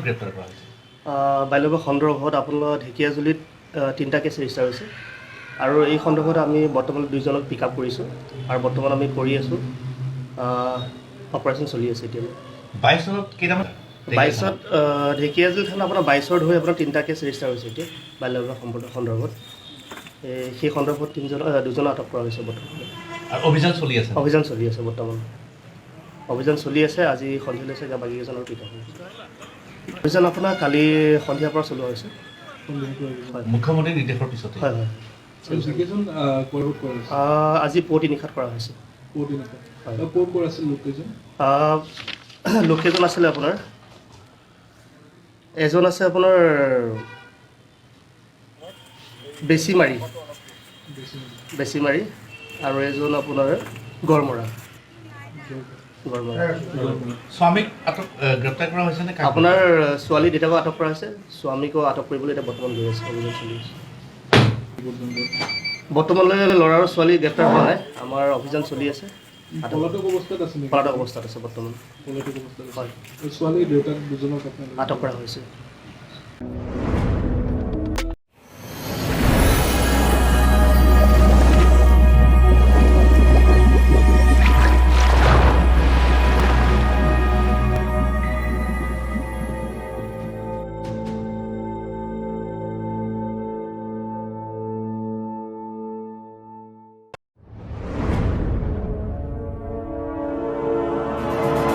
গ্ৰেপ্তাৰ কৰা হৈছে? বাল্যবিবাহ সন্দৰ্ভত আপোনাৰ ঢেকীয়াজুলিত 3টা কেছ ৰেজিষ্টাৰ হৈছে আৰু এই সন্দৰ্ভত আমি বৰ্তমান 2জনক পিক আপ কৰিছোঁ আৰু বৰ্তমান আমি কৰি আছোঁ অপাৰেশ্যন চলি আছে এতিয়া 22 চনত কেইটামান 22ত ঢেকীয়াজুলি থানা আপোনাৰ 22ৰ হৈ আপোনাৰ 3টা কেছ ৰেজিষ্টাৰ হৈছে এতিয়া বাল্যবিবাহ সন্দৰ্ভত সেই সন্দৰ্ভত 2জন আটক কৰা হৈছে বৰ্তমান আৰু অভিযান চলি আছে বৰ্তমান অভিযান চলি আছে আজি সন্ধিয়ালৈ চাগে বাকীকেইজনৰ পিক আপ হৈছে অভিযান আপোনাৰ কালি সন্ধিয়াৰ পৰা চলোৱা হৈছে মুখ্যমন্ত্ৰীৰ নিৰ্দেশৰ পিছতে হয় আজি পুৱতি নিশাত কৰা হৈছে লোককেইজন আছিলে আপোনাৰ এজন আছে আপোনাৰ বেছিমাৰি আৰু এজন আপোনাৰ গড়মৰা স্বামীক গ্ৰেপ্তাৰ কৰা হৈছে নে আপোনাৰ ছোৱালী দেউতাকক আটক কৰা হৈছে স্বামীকো আটক কৰিবলৈ এতিয়া বৰ্তমান গৈ আছে অভিযান চলি আছে বৰ্তমানলৈ ল'ৰা আৰু ছোৱালী গ্ৰেপ্তাৰ হোৱা নাই আমাৰ অভিযান চলি আছে পলাতক অৱস্থাত আছে বৰ্তমান ছোৱালী দেউতাক দুজনক আটক কৰা হৈছে